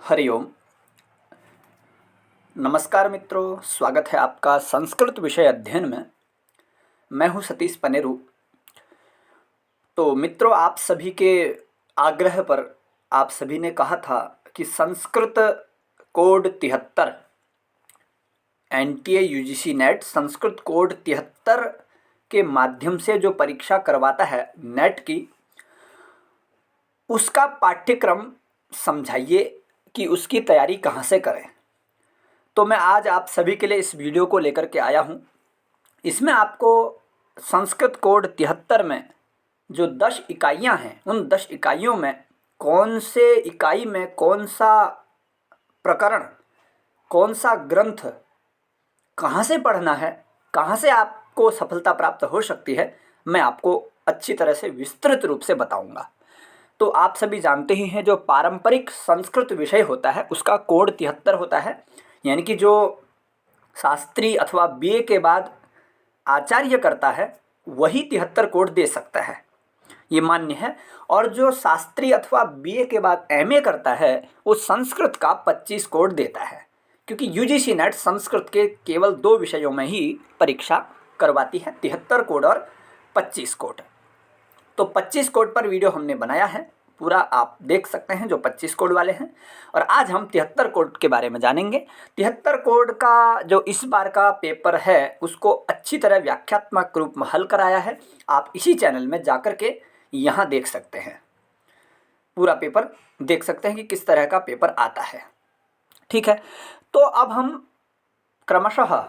हरिओम। नमस्कार मित्रों, स्वागत है आपका संस्कृत विषय अध्ययन में। मैं हूं सतीश पनेरू। तो मित्रों, आप सभी के आग्रह पर आप सभी ने कहा था कि Sanskrit code 73 NTA UGC net Sanskrit code 73 के माध्यम से जो परीक्षा करवाता है नेट की, उसका पाठ्यक्रम समझाइए कि उसकी तैयारी कहाँ से करें। तो मैं आज आप सभी के लिए इस वीडियो को लेकर के आया हूँ। इसमें आपको संस्कृत कोड 73 में जो 10 इकाइयाँ हैं, उन 10 इकाइयों में कौन से इकाई में कौन सा प्रकरण, कौन सा ग्रंथ कहाँ से पढ़ना है, कहाँ से आपको सफलता प्राप्त हो सकती है, मैं आपको अच्छी तरह से विस्तृत रूप से बताऊंगा। तो आप सभी जानते ही हैं, जो पारंपरिक संस्कृत विषय होता है उसका कोड 73 होता है। यानी कि जो शास्त्री अथवा बीए के बाद आचार्य करता है वही 73 कोड दे सकता है, ये मान्य है। और जो शास्त्री अथवा बीए के बाद एमए करता है वो संस्कृत का 25 कोड देता है, क्योंकि यूजीसी नेट संस्कृत के केवल 2 विषयों में ही परीक्षा करवाती है, 73 कोड और 25 कोड। तो 25 कोड पर वीडियो हमने बनाया है, पूरा आप देख सकते हैं, जो 25 कोड वाले हैं। और आज हम 73 कोड के बारे में जानेंगे। 73 कोड का जो इस बार का पेपर है उसको अच्छी तरह व्याख्यात्मक रूप में हल कराया है। आप इसी चैनल में जाकर के यहाँ देख सकते हैं, पूरा पेपर देख सकते हैं कि किस तरह का पेपर आता है। ठीक है, तो अब हम क्रमशः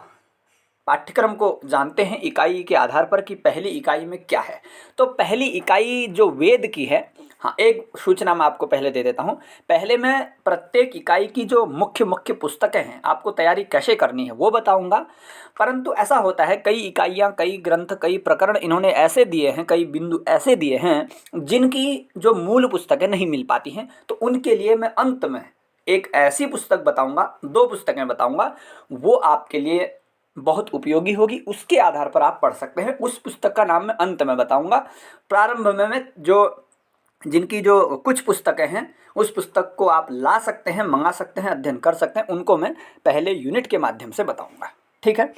पाठ्यक्रम को जानते हैं इकाई के आधार पर कि पहली इकाई में क्या है। तो पहली इकाई जो वेद की है, हाँ, एक सूचना मैं आपको पहले दे देता हूँ। पहले मैं प्रत्येक इकाई की जो मुख्य पुस्तकें हैं, आपको तैयारी कैसे करनी है वो बताऊँगा। परंतु ऐसा होता है, कई इकाइयाँ, कई ग्रंथ, कई प्रकरण इन्होंने ऐसे दिए हैं, कई बिंदु ऐसे दिए हैं जिनकी जो मूल पुस्तकें नहीं मिल पाती हैं। तो उनके लिए मैं अंत में एक ऐसी पुस्तक बताऊँगा, 2 पुस्तकें बताऊँगा, वो आपके लिए बहुत उपयोगी होगी। उसके आधार पर आप पढ़ सकते हैं। उस पुस्तक का नाम मैं अंत में बताऊंगा। प्रारंभ में मैं जिनकी जो कुछ पुस्तकें हैं उस पुस्तक को आप ला सकते हैं, मंगा सकते हैं, अध्ययन कर सकते हैं, उनको मैं पहले यूनिट के माध्यम से बताऊंगा। ठीक है,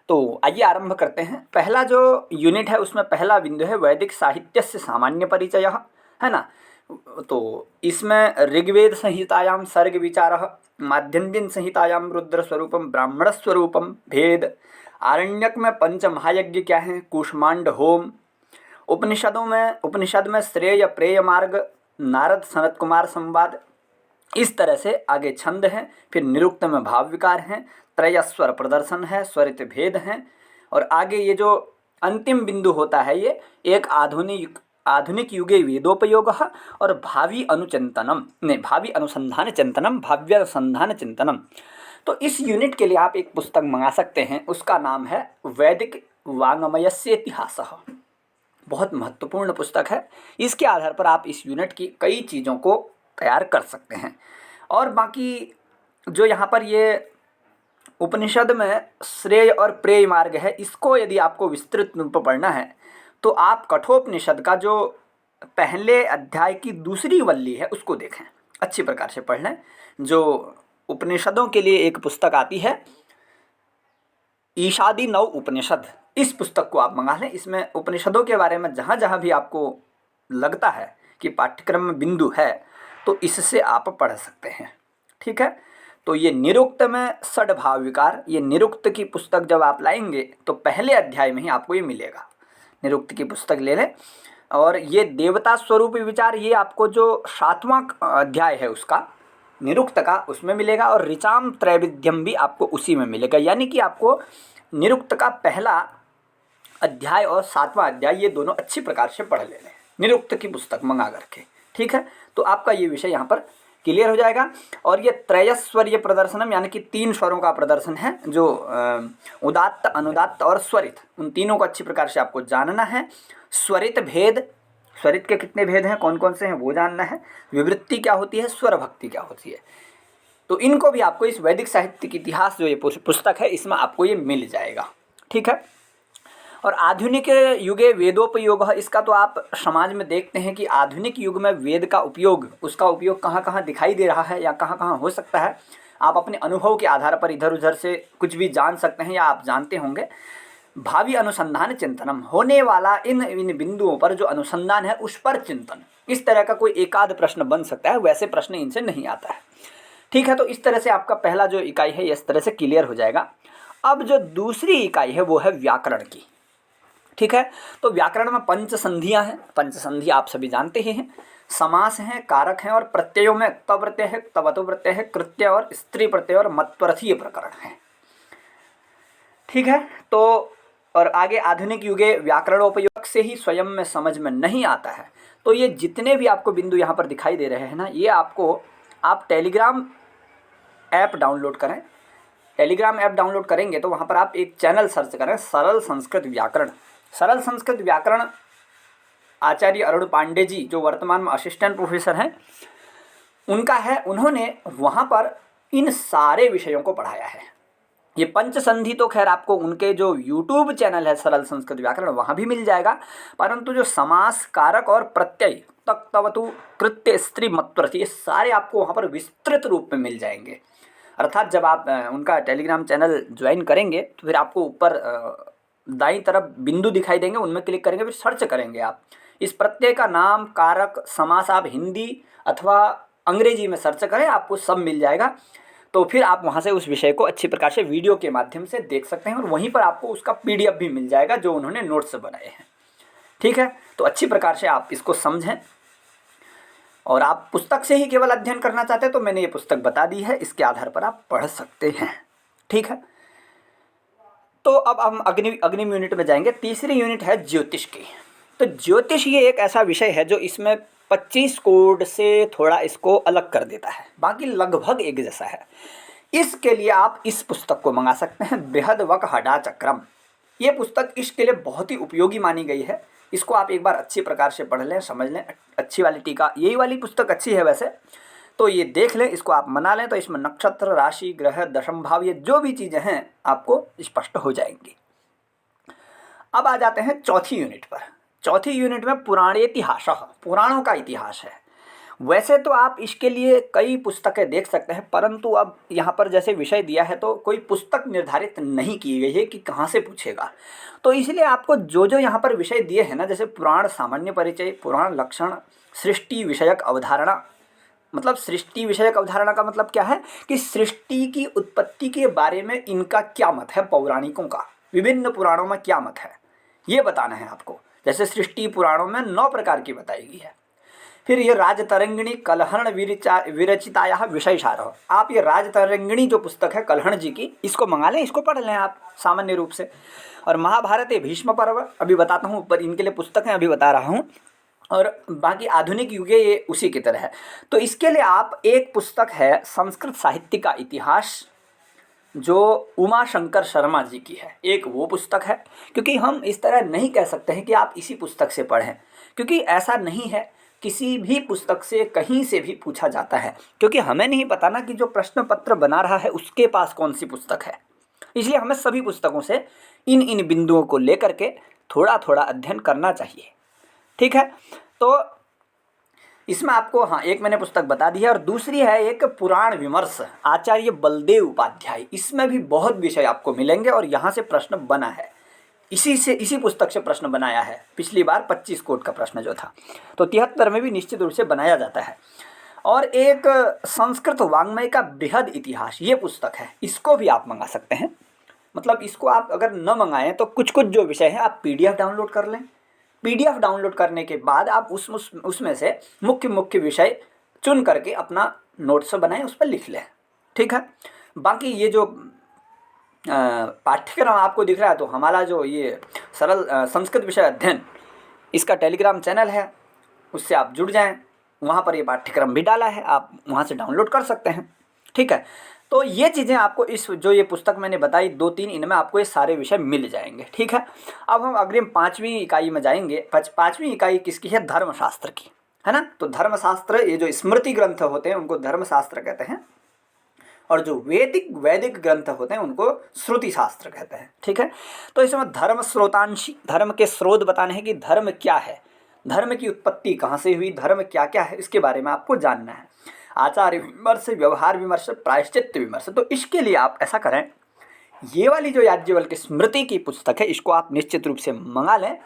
तो आइए आरंभ करते हैं। पहला जो यूनिट है उसमें पहला बिंदु है वैदिक साहित्य से सामान्य परिचय, है ना। तो इसमें ऋग्वेद संहितायां सर्ग विचारः, माध्यन्दिन संहितायां रुद्र स्वरूपम ब्राह्मण स्वरूपम भेद, आरण्यक में पंच महायज्ञ क्या हैं, कूष्मांड होम, उपनिषद में श्रेय प्रेय मार्ग, नारद सनत कुमार संवाद, इस तरह से आगे छंद हैं। फिर निरुक्त में भाव विकार हैं, त्रयस्वर प्रदर्शन है, स्वरित भेद हैं। और आगे ये जो अंतिम बिंदु होता है ये एक आधुनिक युगे वेदोपयोग और भावी अनुसंधान चिंतनम, भाव्य अनुसंधान चिंतनम। तो इस यूनिट के लिए आप एक पुस्तक मंगा सकते हैं, उसका नाम है वैदिक वाङ्मयस्य इतिहासः। बहुत महत्वपूर्ण पुस्तक है। इसके आधार पर आप इस यूनिट की कई चीज़ों को तैयार कर सकते हैं। और बाकी जो यहाँ पर ये उपनिषद में श्रेय और प्रेय मार्ग है, इसको यदि आपको विस्तृत रूप में पढ़ना है तो आप कठोपनिषद का जो पहले अध्याय की दूसरी वल्ली है उसको देखें, अच्छी प्रकार से पढ़ लें। जो उपनिषदों के लिए एक पुस्तक आती है, ईशादी नव उपनिषद, इस पुस्तक को आप मंगा लें। इसमें उपनिषदों के बारे में जहाँ जहाँ भी आपको लगता है कि पाठ्यक्रम में बिंदु है तो इससे आप पढ़ सकते हैं। ठीक है, तो ये निरुक्त में षड्भाव विकार, ये निरुक्त की पुस्तक जब आप लाएंगे तो पहले अध्याय में ही आपको ये मिलेगा। निरुक्त की पुस्तक ले लें। और ये देवता स्वरूप विचार, ये आपको जो 7वां अध्याय है उसका, निरुक्त का, उसमें मिलेगा। और ऋचाम त्रैविध्यम भी आपको उसी में मिलेगा। यानी कि आपको निरुक्त का पहला अध्याय और 7वां अध्याय, ये दोनों अच्छी प्रकार से पढ़ लें निरुक्त की पुस्तक मंगा करके। ठीक है, तो आपका ये विषय यहाँ पर क्लियर हो जाएगा। और ये त्रयस्वर्य प्रदर्शनम, यानी कि 3 स्वरों का प्रदर्शन है, जो उदात्त, अनुदात्त और स्वरित, उन तीनों को अच्छी प्रकार से आपको जानना है। स्वरित भेद, स्वरित के कितने भेद हैं, कौन कौन से हैं, वो जानना है। विवृत्ति क्या होती है, स्वर भक्ति क्या होती है, तो इनको भी आपको इस वैदिक साहित्य की इतिहास जो ये पुस्तक है इसमें आपको ये मिल जाएगा। ठीक है, और आधुनिक युगे वेदोपयोग, इसका तो आप समाज में देखते हैं कि आधुनिक युग में वेद का उपयोग, उसका उपयोग कहाँ कहाँ दिखाई दे रहा है या कहाँ कहाँ हो सकता है। आप अपने अनुभव के आधार पर इधर उधर से कुछ भी जान सकते हैं या आप जानते होंगे। भावी अनुसंधान चिंतनम, होने वाला इन इन बिंदुओं पर जो अनुसंधान है उस पर चिंतन, इस तरह का कोई एकाध प्रश्न बन सकता है, वैसे प्रश्न इनसे नहीं आता है। ठीक है, तो इस तरह से आपका पहला जो इकाई है इस तरह से क्लियर हो जाएगा। अब जो दूसरी इकाई है वो है व्याकरण की। ठीक है, तो व्याकरण में पंच संधियाँ हैं। पंच संधि आप सभी जानते ही हैं। समास हैं, कारक हैं और प्रत्ययों में क्त प्रत्यय है, तवतु प्रत्यय है, कृत्य और स्त्री प्रत्यय और मत्वर्थीय प्रकरण है। ठीक है, तो और आगे आधुनिक युगे व्याकरणोपयोग से ही स्वयं में समझ में नहीं आता है। तो ये जितने भी आपको बिंदु यहाँ पर दिखाई दे रहे हैं ना, ये आपको आप टेलीग्राम ऐप डाउनलोड करें। टेलीग्राम ऐप डाउनलोड करेंगे तो वहाँ पर आप एक चैनल सर्च करें, सरल संस्कृत व्याकरण। सरल संस्कृत व्याकरण आचार्य अरुण पांडे जी, जो वर्तमान में असिस्टेंट प्रोफेसर हैं, उनका है। उन्होंने वहाँ पर इन सारे विषयों को पढ़ाया है। ये पंच संधि तो खैर आपको उनके जो यूट्यूब चैनल है सरल संस्कृत व्याकरण, वहाँ भी मिल जाएगा, परंतु जो समास, कारक और प्रत्यय, तक, तवतु, कृत्य, स्त्री, मत्वर्थ, ये सारे आपको वहाँ पर विस्तृत रूप में मिल जाएंगे। अर्थात जब आप उनका टेलीग्राम चैनल ज्वाइन करेंगे तो फिर आपको ऊपर दाईं तरफ बिंदु दिखाई देंगे, उनमें क्लिक करेंगे, फिर सर्च करेंगे आप इस प्रत्यय का नाम, कारक, समास, आप हिंदी अथवा अंग्रेजी में सर्च करें, आपको सब मिल जाएगा। तो फिर आप वहाँ से उस विषय को अच्छी प्रकार से वीडियो के माध्यम से देख सकते हैं और वहीं पर आपको उसका PDF भी मिल जाएगा जो उन्होंने नोट्स बनाए हैं। ठीक है, तो अच्छी प्रकार से आप इसको समझें। और आप पुस्तक से ही केवल अध्ययन करना चाहते हैं तो मैंने ये पुस्तक बता दी है, इसके आधार पर आप पढ़ सकते हैं। ठीक है, तो अब हम अग्नि यूनिट में जाएंगे। तीसरी यूनिट है ज्योतिष की। तो ज्योतिष ये एक ऐसा विषय है जो इसमें 25 कोड से थोड़ा इसको अलग कर देता है, बाकी लगभग एक जैसा है। इसके लिए आप इस पुस्तक को मंगा सकते हैं, बृहद्वक हडा चक्रम। ये पुस्तक इसके लिए बहुत ही उपयोगी मानी गई है। इसको आप एक बार अच्छी प्रकार से पढ़ लें, समझ लें। अच्छी वाली टीका, यही वाली पुस्तक अच्छी है वैसे, तो ये देख लें, इसको आप मना लें, तो इसमें नक्षत्र, राशि, ग्रह, दशम भाव, ये जो भी चीज़ें हैं आपको स्पष्ट हो जाएंगी। अब आ जाते हैं चौथी यूनिट पर। चौथी यूनिट में पुराणेतिहास, पुराणों का इतिहास है। वैसे तो आप इसके लिए कई पुस्तकें देख सकते हैं, परंतु अब यहाँ पर जैसे विषय दिया है तो कोई पुस्तक निर्धारित नहीं की गई है कि कहाँ से पूछेगा। तो इसलिए आपको जो जो यहाँ पर विषय दिए हैं ना, जैसे पुराण सामान्य परिचय, पुराण लक्षण, सृष्टि विषयक अवधारणा। मतलब सृष्टि विषयक अवधारणा का मतलब क्या है कि सृष्टि की उत्पत्ति के बारे में इनका क्या मत है, पौराणिकों का विभिन्न पुराणों में क्या मत है, ये बताना है आपको। जैसे सृष्टि पुराणों में 9 प्रकार की बताई गई है। फिर ये राजतरंगिणी कलहण विरचिताया विषय सार। आप ये राजतरंगिणी जो पुस्तक है कलहण जी की, इसको मंगा लें, इसको पढ़ लें आप सामान्य रूप से। और महाभारत ये भीष्म पर्व अभी बताता हूँ, पर इनके लिए पुस्तकें अभी बता रहा हूँ। और बाकी आधुनिक युगे ये उसी की तरह है। तो इसके लिए आप एक पुस्तक है संस्कृत साहित्य का इतिहास, जो उमा शंकर शर्मा जी की है, एक वो पुस्तक है। क्योंकि हम इस तरह नहीं कह सकते हैं कि आप इसी पुस्तक से पढ़ें, क्योंकि ऐसा नहीं है। किसी भी पुस्तक से कहीं से भी पूछा जाता है, क्योंकि हमें नहीं पता ना कि जो प्रश्न पत्र बना रहा है उसके पास कौन सी पुस्तक है। इसलिए हमें सभी पुस्तकों से इन इन बिंदुओं को लेकर के थोड़ा थोड़ा अध्ययन करना चाहिए। ठीक है, तो इसमें आपको हाँ एक मैंने पुस्तक बता दी है। और दूसरी है एक पुराण विमर्श, आचार्य बलदेव उपाध्याय। इसमें भी बहुत विषय आपको मिलेंगे और यहाँ से प्रश्न बना है, इसी पुस्तक से प्रश्न बनाया है। पिछली बार 25 कोड का प्रश्न जो था, तो 73 में भी निश्चित रूप से बनाया जाता है। और एक संस्कृत वाङ्मय का बृहद इतिहास, ये पुस्तक है, इसको भी आप मंगा सकते हैं। मतलब इसको आप अगर न मंगाएं तो कुछ कुछ जो विषय है आप PDF डाउनलोड कर लें। PDF डाउनलोड करने के बाद आप उसमें से मुख्य विषय चुन करके अपना नोट्स बनाएं, उस पर लिख लें। ठीक है, बाकी ये जो पाठ्यक्रम आपको दिख रहा है, तो हमारा जो ये सरल संस्कृत विषय अध्ययन, इसका टेलीग्राम चैनल है, उससे आप जुड़ जाएं। वहाँ पर ये पाठ्यक्रम भी डाला है, आप वहाँ से डाउनलोड कर सकते हैं। ठीक है, तो ये चीज़ें आपको इस जो ये पुस्तक मैंने बताई 2-3, इनमें आपको ये सारे विषय मिल जाएंगे। ठीक है, अब हम अग्रिम 5वीं इकाई में जाएंगे। 5वीं इकाई किसकी है? धर्मशास्त्र की, है ना। तो धर्मशास्त्र, ये जो स्मृति ग्रंथ होते हैं उनको धर्मशास्त्र कहते हैं। और जो वैदिक ग्रंथ होते हैं उनको श्रुति शास्त्र कहते हैं। ठीक है, तो इसमें धर्म स्रोतांशी, धर्म के स्रोत बताने हैं कि धर्म क्या है, धर्म की उत्पत्ति कहाँ से हुई, धर्म क्या क्या है, इसके बारे में आपको जानना है। आचार विमर्श, व्यवहार विमर्श, प्रायश्चित्त विमर्श। तो इसके लिए आप ऐसा करें, ये वाली जो याज्ञवल्क्य स्मृति की पुस्तक है इसको आप निश्चित रूप से मंगा लें।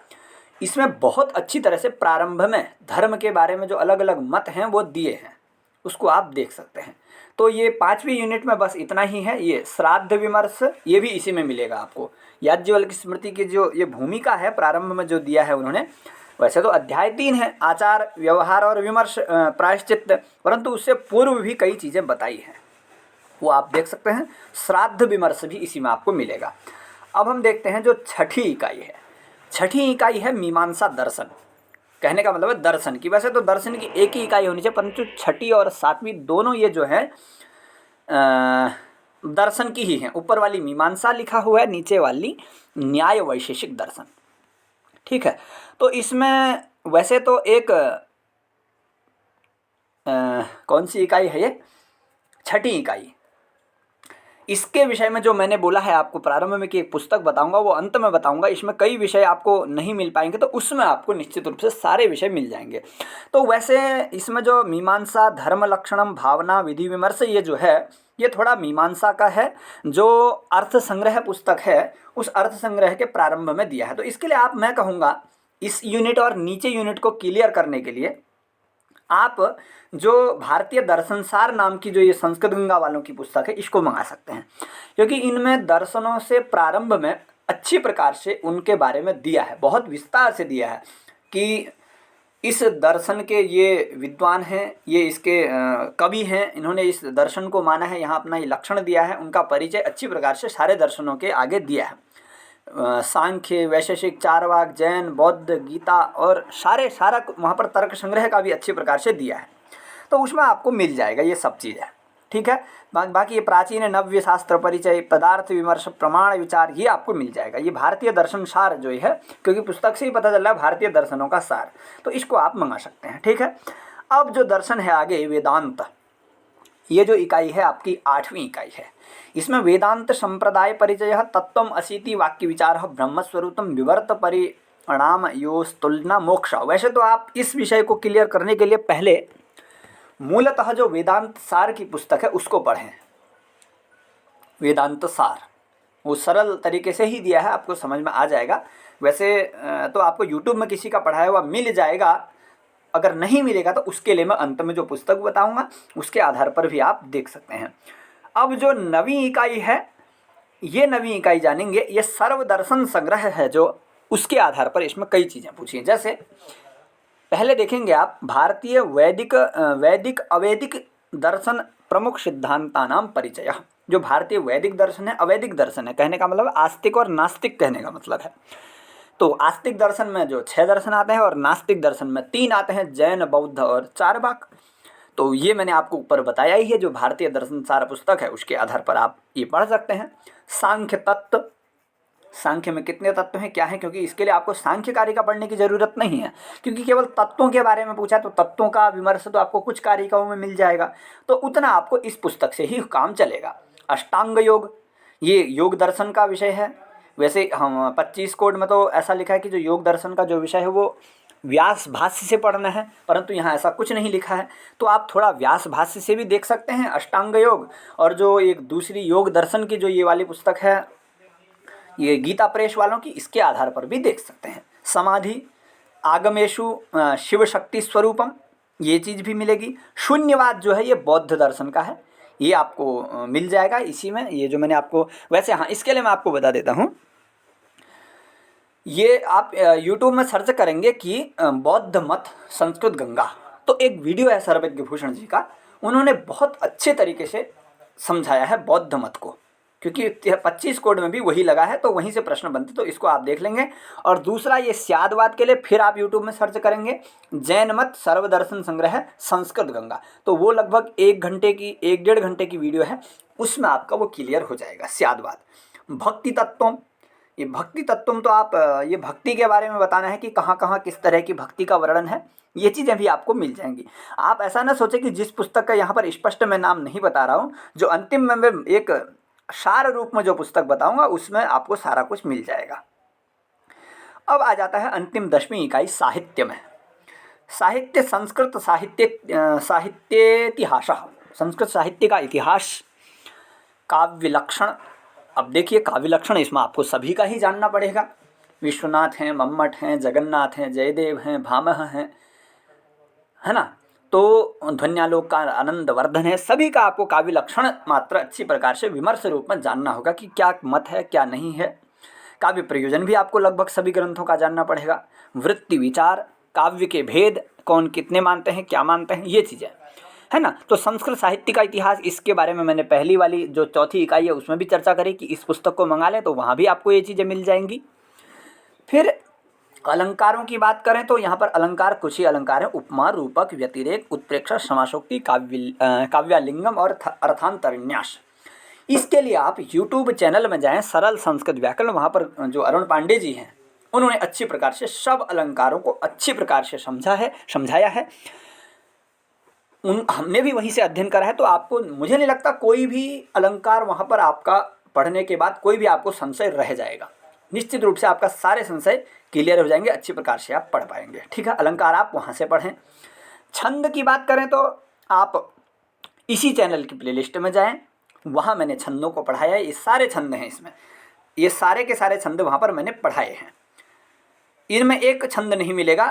इसमें बहुत अच्छी तरह से प्रारंभ में धर्म के बारे में जो अलग अलग मत हैं वो दिए हैं, उसको आप देख सकते हैं। तो ये 5वीं यूनिट में बस इतना ही है। ये श्राद्ध विमर्श ये भी इसी में मिलेगा आपको। याज्ञवल्क्य स्मृति की जो ये भूमिका है प्रारंभ में जो दिया है उन्होंने, वैसे तो अध्याय 3 है, आचार व्यवहार और विमर्श प्रायश्चित्त, परंतु उससे पूर्व भी कई चीज़ें बताई हैं, वो आप देख सकते हैं। श्राद्ध विमर्श भी इसी में आपको मिलेगा। अब हम देखते हैं जो छठी इकाई है। छठी इकाई है मीमांसा दर्शन। कहने का मतलब है दर्शन की, वैसे तो दर्शन की एक ही इकाई होनी चाहिए, परंतु छठी और 7वीं दोनों ये जो है दर्शन की ही हैं। ऊपर वाली मीमांसा लिखा हुआ है, नीचे वाली न्याय वैशेषिक दर्शन। ठीक है, तो इसमें वैसे तो एक कौन सी इकाई है ये, छठी इकाई। इसके विषय में जो मैंने बोला है आपको प्रारंभ में कि एक पुस्तक बताऊंगा, वो अंत में बताऊंगा। इसमें कई विषय आपको नहीं मिल पाएंगे, तो उसमें आपको निश्चित रूप से सारे विषय मिल जाएंगे। तो वैसे इसमें जो मीमांसा, धर्म लक्षणम, भावना, विधि विमर्श, ये जो है ये थोड़ा मीमांसा का है। जो अर्थ संग्रह पुस्तक है उस अर्थ संग्रह के प्रारंभ में दिया है। तो इसके लिए आप, मैं कहूँगा इस यूनिट और नीचे यूनिट को क्लियर करने के लिए आप जो भारतीय दर्शनसार नाम की जो ये संस्कृत गंगा वालों की पुस्तक है इसको मंगा सकते हैं, क्योंकि इनमें दर्शनों से प्रारंभ में अच्छी प्रकार से उनके बारे में दिया है, बहुत विस्तार से दिया है कि इस दर्शन के ये विद्वान हैं, ये इसके कवि हैं, इन्होंने इस दर्शन को माना है, यहाँ अपना ये लक्षण दिया है, उनका परिचय अच्छी प्रकार से सारे दर्शनों के आगे दिया है। सांख्य, वैशेषिक, चारवाक, जैन, बौद्ध, गीता और सारा वहाँ पर तर्क संग्रह का भी अच्छी प्रकार से दिया है। तो उसमें आपको मिल जाएगा ये सब चीज़ें। ठीक है, बाकी ये प्राचीन नव्य शास्त्र परिचय, पदार्थ विमर्श, प्रमाण विचार, ये आपको मिल जाएगा। ये भारतीय दर्शन सार जो है, क्योंकि पुस्तक से ही पता चल रहा है भारतीय दर्शनों का सार, तो इसको आप मंगा सकते हैं। ठीक है, अब जो दर्शन है आगे वेदांत, ये जो इकाई है आपकी 8वीं इकाई है। इसमें वेदांत संप्रदाय परिचय, तत्वम अशीति वाक्य विचार, ब्रह्मस्वरूपम विवर्त परिणाम योस्तुलना मोक्ष। वैसे तो आप इस विषय को क्लियर करने के लिए पहले मूलतः जो वेदांत सार की पुस्तक है उसको पढ़ें। वेदांत सार वो सरल तरीके से ही दिया है, आपको समझ में आ जाएगा। वैसे तो आपको यूट्यूब में किसी का पढ़ाया हुआ मिल जाएगा, अगर नहीं मिलेगा तो उसके लिए मैं अंत में जो पुस्तक बताऊंगा उसके आधार पर भी आप देख सकते हैं। अब जो 9वीं इकाई है, ये 9वीं इकाई जानेंगे, ये सर्वदर्शन संग्रह है, जो उसके आधार पर इसमें कई चीज़ें पूछी हैं। जैसे पहले देखेंगे आप भारतीय वैदिक अवैदिक दर्शन प्रमुख सिद्धांतानाम परिचय। जो भारतीय वैदिक दर्शन है, अवैदिक दर्शन है, कहने का मतलब आस्तिक और नास्तिक कहने का मतलब है। तो आस्तिक दर्शन में जो 6 दर्शन आते हैं और नास्तिक दर्शन में 3 आते हैं, जैन, बौद्ध और चारवाक। तो ये मैंने आपको ऊपर बताया ही है। जो भारतीय दर्शन सार पुस्तक है उसके आधार पर आप ये पढ़ सकते हैं। सांख्य तत्व, सांख्य में कितने तत्व हैं, क्या है, क्योंकि इसके लिए आपको सांख्य कारिका पढ़ने की जरूरत नहीं है, क्योंकि केवल तत्वों के बारे में पूछा तो तत्वों का विमर्श तो आपको कुछ कारिकाओं में मिल जाएगा, तो उतना आपको इस पुस्तक से ही काम चलेगा। अष्टांग योग, ये योग दर्शन का विषय है। वैसे हम 25 कोड में तो ऐसा लिखा है कि जो योग दर्शन का जो विषय है वो व्यास भाष्य से पढ़ना है, परंतु यहाँ ऐसा कुछ नहीं लिखा है, तो आप थोड़ा व्यास भाष्य से भी देख सकते हैं अष्टांग योग। और जो एक दूसरी योग दर्शन की जो ये वाली पुस्तक है, ये गीता प्रेस वालों की, इसके आधार पर भी देख सकते हैं। समाधि, आगमेशु शिव शक्ति स्वरूपम, ये चीज़ भी मिलेगी। शून्यवाद जो है ये बौद्ध दर्शन का है, ये आपको मिल जाएगा इसी में। ये जो मैंने आपको, वैसे हाँ इसके लिए मैं आपको बता देता हूँ, ये आप यूट्यूब में सर्च करेंगे कि बौद्ध मत संस्कृत गंगा, तो एक वीडियो है सर्वज्ञ भूषण जी का, उन्होंने बहुत अच्छे तरीके से समझाया है बौद्ध मत को, क्योंकि 25 कोड में भी वही लगा है, तो वहीं से प्रश्न बनते, तो इसको आप देख लेंगे। और दूसरा ये स्यादवाद के लिए फिर आप यूट्यूब में सर्च करेंगे जैन मत सर्वदर्शन संग्रह संस्कृत गंगा, तो वो लगभग 1 घंटे की 1-1.5 घंटे की वीडियो है, उसमें आपका वो क्लियर हो जाएगा स्यादवाद। भक्ति तत्वों, ये भक्ति तत्वम तो आप ये भक्ति के बारे में बताना है कि कहाँ कहाँ किस तरह की भक्ति का वर्णन है, ये चीज़ें भी आपको मिल जाएंगी। आप ऐसा ना सोचें कि जिस पुस्तक का यहाँ पर स्पष्ट मैं नाम नहीं बता रहा हूँ, जो अंतिम में मैं एक सार रूप में जो पुस्तक बताऊँगा उसमें आपको सारा कुछ मिल जाएगा। अब आ जाता है अंतिम 10वीं इकाई साहित्य में। साहित्य संस्कृत साहित्येतिहास, संस्कृत साहित्य का इतिहास, काव्य लक्षण। अब देखिए काव्य लक्षण इसमें आपको सभी का ही जानना पड़ेगा। विश्वनाथ हैं, मम्मट हैं, जगन्नाथ हैं, जयदेव हैं, भामह हैं, है ना। तो ध्वन्यालोक का आनंदवर्धन है। सभी का आपको काव्य लक्षण मात्र अच्छी प्रकार से विमर्श रूप में जानना होगा कि क्या मत है क्या नहीं है। काव्य प्रयोजन भी आपको लगभग सभी ग्रंथों का जानना पड़ेगा। वृत्ति विचार, काव्य के भेद, कौन कितने मानते हैं क्या मानते हैं, ये चीज़ें, है ना। तो संस्कृत साहित्य का इतिहास, इसके बारे में मैंने पहली वाली जो चौथी इकाई है उसमें भी चर्चा करी कि इस पुस्तक को मंगा लें तो वहाँ भी आपको ये चीज़ें मिल जाएंगी। फिर अलंकारों की बात करें तो यहाँ पर अलंकार कुछ ही अलंकार हैं: उपमा, रूपक, व्यतिरेक, उत्प्रेक्षा, समासोक्ति, काव्यालिंगम और अर्थांतरन्यास। इसके लिए आप YouTube चैनल में जाएं, सरल संस्कृत व्याकरण, वहाँ पर जो अरुण पांडे जी हैं उन्होंने अच्छी प्रकार से सब अलंकारों को अच्छी प्रकार से समझाया है। हमने भी वहीं से अध्ययन करा है, तो आपको, मुझे नहीं लगता कोई भी अलंकार वहाँ पर आपका पढ़ने के बाद कोई भी आपको संशय रह जाएगा। निश्चित रूप से आपका सारे संशय क्लियर हो जाएंगे, अच्छी प्रकार से आप पढ़ पाएंगे। ठीक है, अलंकार आप वहाँ से पढ़ें। छंद की बात करें तो आप इसी चैनल की प्लेलिस्ट में जाएं, वहाँ मैंने छंदों को पढ़ाया है। ये सारे छंद हैं इसमें, ये सारे के सारे छंद वहाँ पर मैंने पढ़ाए हैं। इनमें एक छंद नहीं मिलेगा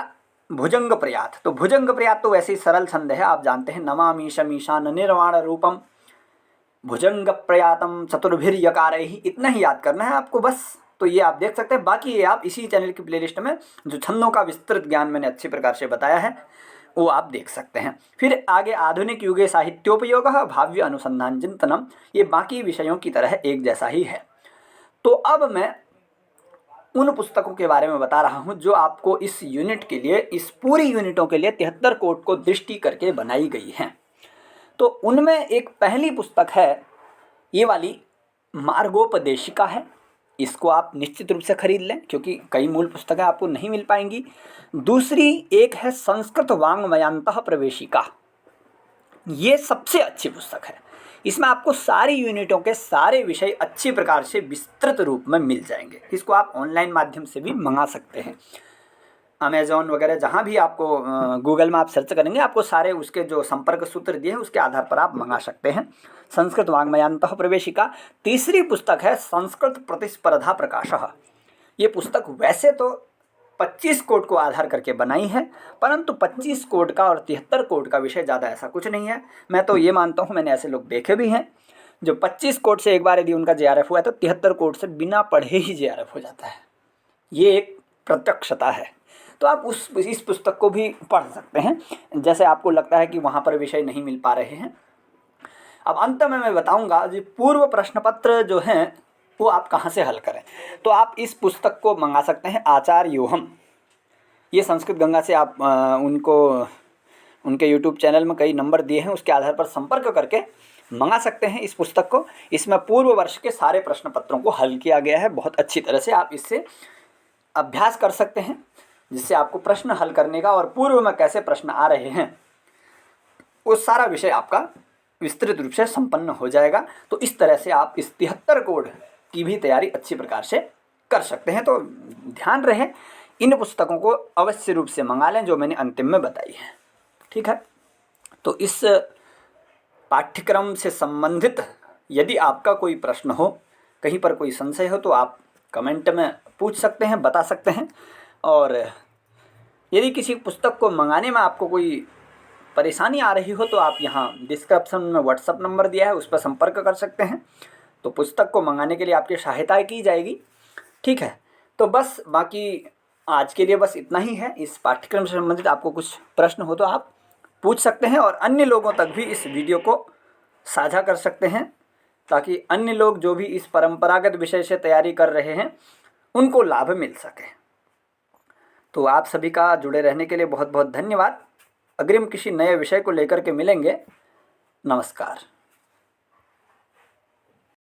भुजंग प्रयात। तो भुजंग प्रयात तो वैसे ही सरल छंद है, आप जानते हैं, नमामीशमीशान निर्वाण रूपम भुजंग प्रयातम चतुर्भिर यकारैहि, इतना ही याद करना है आपको बस। तो ये आप देख सकते हैं। बाकी ये आप इसी चैनल की प्लेलिस्ट में जो छंदों का विस्तृत ज्ञान मैंने अच्छी प्रकार से बताया है वो आप देख सकते हैं। फिर आगे आधुनिक युगे साहित्योपयोग, भाव्य अनुसंधान चिंतनम, ये बाकी विषयों की तरह एक जैसा ही है। तो अब मैं उन पुस्तकों के बारे में बता रहा हूँ जो आपको इस यूनिट के लिए, इस पूरी यूनिटों के लिए 73 कोड को दृष्टि करके बनाई गई हैं। तो उनमें एक पहली पुस्तक है ये वाली, मार्गोपदेशिका है। इसको आप निश्चित रूप से खरीद लें क्योंकि कई मूल पुस्तकें आपको नहीं मिल पाएंगी। दूसरी एक है संस्कृत वाङ्मयांतः प्रवेशिका, ये सबसे अच्छी पुस्तक है। इसमें आपको सारी यूनिटों के सारे विषय अच्छी प्रकार से विस्तृत रूप में मिल जाएंगे। इसको आप ऑनलाइन माध्यम से भी मंगा सकते हैं। अमेज़ॉन वगैरह जहाँ भी आपको गूगल में आप सर्च करेंगे आपको सारे उसके जो संपर्क सूत्र दिए हैं उसके आधार पर आप मंगा सकते हैं। संस्कृत वाङ्मयांतः प्रवेशिका। तीसरी पुस्तक है संस्कृत प्रतिस्पर्धा प्रकाशः। ये पुस्तक वैसे तो 25 कोड को आधार करके बनाई है, परंतु 25 कोड का और 73 कोड का विषय ज़्यादा ऐसा कुछ नहीं है। मैं तो ये मानता हूँ, मैंने ऐसे लोग देखे भी हैं जो 25 कोड से एक बार यदि उनका JRF हुआ है तो 73 कोड से बिना पढ़े ही JRF हो जाता है। ये एक प्रत्यक्षता है। तो आप इस पुस्तक को भी पढ़ सकते हैं जैसे आपको लगता है कि वहाँ पर विषय नहीं मिल पा रहे हैं। अब अंत में मैं बताऊँगा जो पूर्व प्रश्न पत्र जो हैं वो आप कहाँ से हल करें। तो आप इस पुस्तक को मंगा सकते हैं आचार्योहम, ये संस्कृत गंगा से आप उनको उनके YouTube चैनल में कई नंबर दिए हैं, उसके आधार पर संपर्क करके मंगा सकते हैं इस पुस्तक को। इसमें पूर्व वर्ष के सारे प्रश्न पत्रों को हल किया गया है बहुत अच्छी तरह से। आप इससे अभ्यास कर सकते हैं जिससे आपको प्रश्न हल करने का और पूर्व में कैसे प्रश्न आ रहे हैं वो सारा विषय आपका विस्तृत रूप से संपन्न हो जाएगा। तो इस तरह से आप इस 73 कोड की भी तैयारी अच्छी प्रकार से कर सकते हैं। तो ध्यान रहे इन पुस्तकों को अवश्य रूप से मंगा लें जो मैंने अंतिम में बताई है। ठीक है, तो इस पाठ्यक्रम से संबंधित यदि आपका कोई प्रश्न हो, कहीं पर कोई संशय हो तो आप कमेंट में पूछ सकते हैं, बता सकते हैं। और यदि किसी पुस्तक को मंगाने में आपको कोई परेशानी आ रही हो तो आप यहाँ डिस्क्रिप्शन में व्हाट्सअप नंबर दिया है उस पर संपर्क कर सकते हैं। तो पुस्तक को मंगाने के लिए आपकी सहायता की जाएगी। ठीक है, तो बस बाकी आज के लिए बस इतना ही है। इस पाठ्यक्रम से संबंधित आपको कुछ प्रश्न हो तो आप पूछ सकते हैं और अन्य लोगों तक भी इस वीडियो को साझा कर सकते हैं ताकि अन्य लोग जो भी इस परंपरागत विषय से तैयारी कर रहे हैं उनको लाभ मिल सके। तो आप सभी का जुड़े रहने के लिए बहुत बहुत धन्यवाद। अग्रिम किसी नए विषय को लेकर के मिलेंगे। नमस्कार।